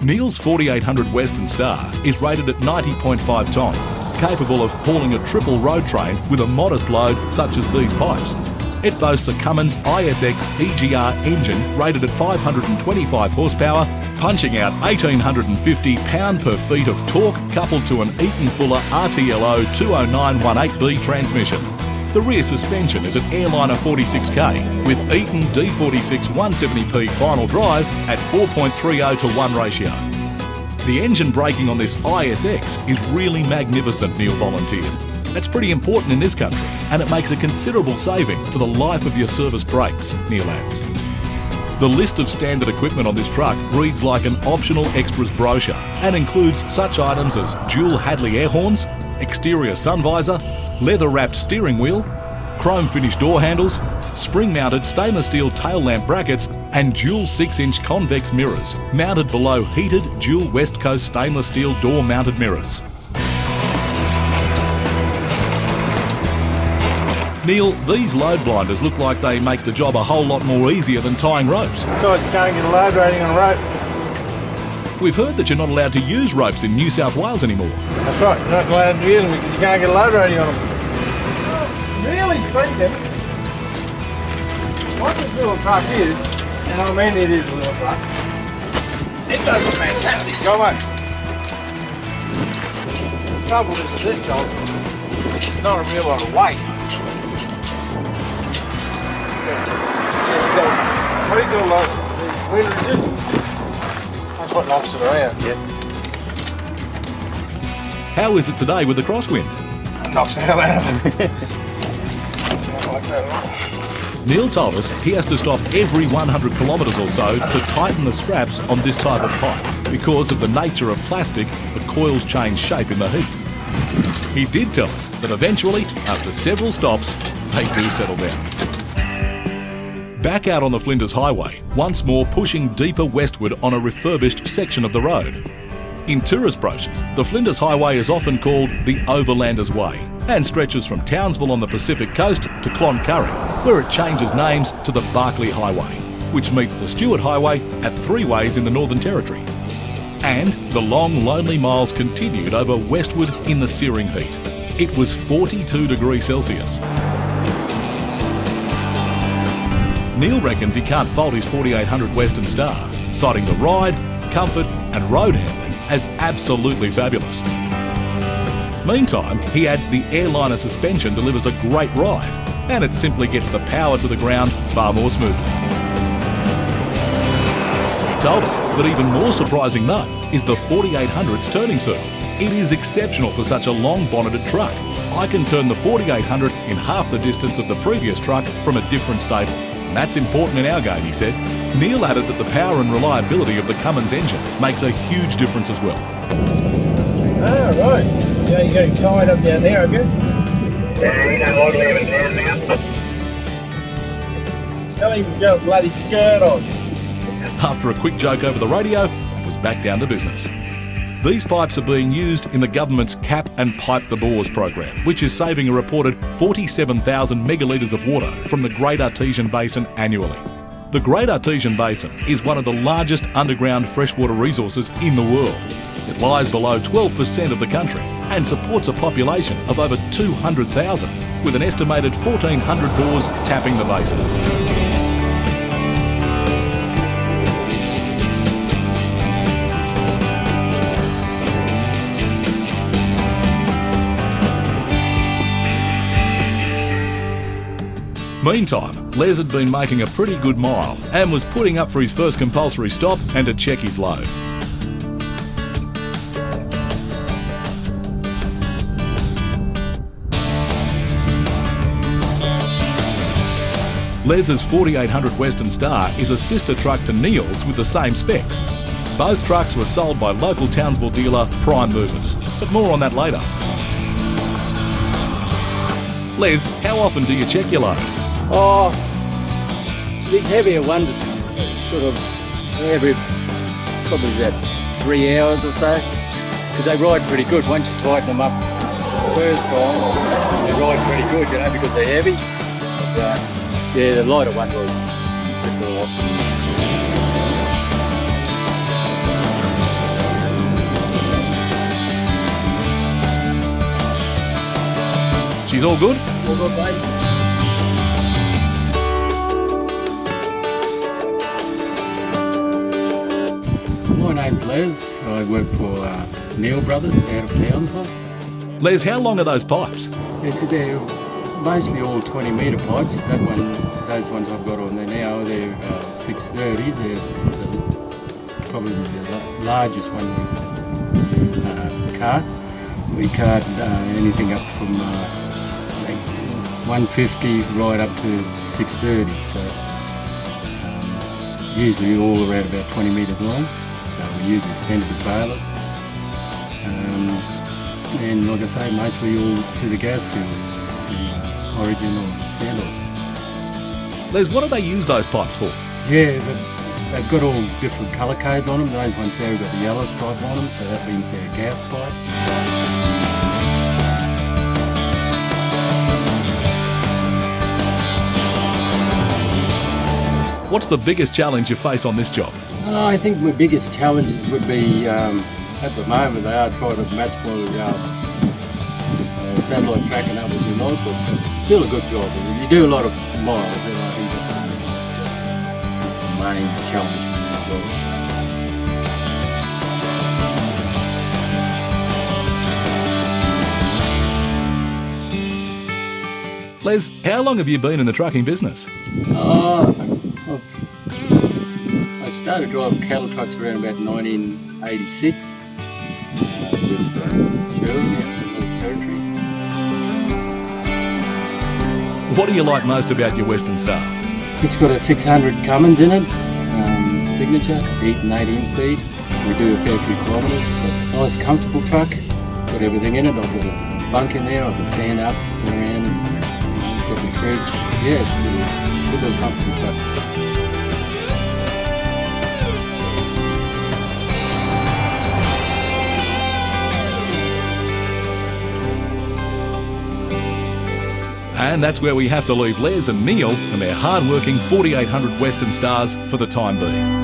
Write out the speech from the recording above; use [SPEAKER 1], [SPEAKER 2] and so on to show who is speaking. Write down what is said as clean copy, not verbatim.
[SPEAKER 1] Neil's 4800 Western Star is rated at 90.5 tonnes, capable of hauling a triple road train with a modest load such as these pipes. It boasts a Cummins ISX EGR engine rated at 525 horsepower, punching out 1,850 pound-per-feet of torque coupled to an Eaton Fuller RTLO 20918B transmission. The rear suspension is an Airliner 46K with Eaton D46 170p final drive at 4.30 to 1 ratio. The engine braking on this ISX is really magnificent, Neil volunteered. That's pretty important in this country, and it makes a considerable saving to the life of your service brakes, Neil adds. The list of standard equipment on this truck reads like an optional extras brochure and includes such items as dual Hadley air horns, exterior sun visor, leather-wrapped steering wheel, chrome-finished door handles, spring-mounted stainless steel tail lamp brackets and dual 6-inch convex mirrors mounted below heated dual West Coast stainless steel door-mounted mirrors. Neil, these load blinders look like they make the job a whole lot more easier than tying ropes.
[SPEAKER 2] Besides, you can't get a load rating on a rope.
[SPEAKER 1] We've heard that you're not allowed to use ropes in New South Wales anymore.
[SPEAKER 2] That's right, you're not allowed to use them because you can't get a load rating on them. Really speaking, what this little truck is, and I mean it is a little truck, it does a fantastic job, mate. The trouble is with this job, it's not a real lot of weight. It's pretty good like wind resistant. That's what knocks it around, yeah.
[SPEAKER 1] How is it today with the crosswind?
[SPEAKER 2] It knocks the hell out of it. Like that.
[SPEAKER 1] Neil told us he has to stop every 100 kilometres or so to tighten the straps on this type of pipe. Because of the nature of plastic, the coils change shape in the heat. He did tell us that eventually, after several stops, they do settle down. Back out on the Flinders Highway, once more pushing deeper westward on a refurbished section of the road. In tourist brochures, the Flinders Highway is often called the Overlanders Way and stretches from Townsville on the Pacific coast to Cloncurry, where it changes names to the Barkly Highway, which meets the Stewart Highway at Three Ways in the Northern Territory. And the long, lonely miles continued over westward in the searing heat. It was 42 degrees Celsius. Neil reckons he can't fault his 4800 Western Star, citing the ride, comfort and road handling as absolutely fabulous. Meantime, he adds the Airliner suspension delivers a great ride, and it simply gets the power to the ground far more smoothly. He told us that even more surprising though is the 4800's turning circle. It is exceptional for such a long bonneted truck. I can turn the 4800 in half the distance of the previous truck from a different stable. That's important in our game, he said. Neil added that the power and reliability of the Cummins engine makes a huge difference as well.
[SPEAKER 2] Oh, right. Yeah, you're getting tied up down there, have you?
[SPEAKER 3] Yeah, you don't like leaving down now.
[SPEAKER 2] Tell him to go bloody skirt on.
[SPEAKER 1] After a quick joke over the radio, it was back down to business. These pipes are being used in the government's Cap and Pipe the Bores program, which is saving a reported 47,000 megalitres of water from the Great Artesian Basin annually. The Great Artesian Basin is one of the largest underground freshwater resources in the world. It lies below 12% of the country and supports a population of over 200,000, with an estimated 1,400 bores tapping the basin. Meantime, Les had been making a pretty good mile and was putting up for his first compulsory stop and to check his load. Les's 4800 Western Star is a sister truck to Neil's with the same specs. Both trucks were sold by local Townsville dealer Prime Movers, but more on that later. Les, how often do you check your load?
[SPEAKER 4] Oh, these heavier ones, sort of every probably about 3 hours or so, because they ride pretty good. Once you tighten them up the first time, they ride pretty good, you know, because they're heavy. But, yeah, the lighter ones will
[SPEAKER 1] She's all good?
[SPEAKER 4] All good, mate. My name's Les. I work for Neil Brothers out of Townsville.
[SPEAKER 1] Les, how long are those pipes?
[SPEAKER 4] They're mostly all 20-metre pipes. Those ones I've got on there now, they're 630s. They're probably the largest one we cart. We cart anything up from I think 150 right up to 630. So usually all around about 20 metres long. We use extended balers. And like I say, mostly all to the gas fields, the Origin or Sandoz.
[SPEAKER 1] Les, what do they use those pipes for?
[SPEAKER 4] Yeah, they've got all different colour codes on them. Those ones there have got the yellow stripe on them, so that means they're a gas pipe.
[SPEAKER 1] What's the biggest challenge you face on this job?
[SPEAKER 4] I think my biggest challenges would be, at the moment, they are trying to match my satellite tracking up with your logbook. Still a good job. You do a lot of miles, and I think that's the main challenge for this job.
[SPEAKER 1] Les, how long have you been in the trucking business?
[SPEAKER 4] I started driving cattle trucks around about 1986 with Sherwin out in the Territory.
[SPEAKER 1] What do you like most about your Western Star?
[SPEAKER 4] It's got a 600 Cummins in it, signature, 8 and 18 speed. We do a fair few kilometres, but nice comfortable truck. Got everything in it. I've got a bunk in there, I can stand up, go around, and got my fridge. Yeah, it's a good little comfortable truck.
[SPEAKER 1] And that's where we have to leave Les and Neil and their hard-working 4800 Western Stars for the time being.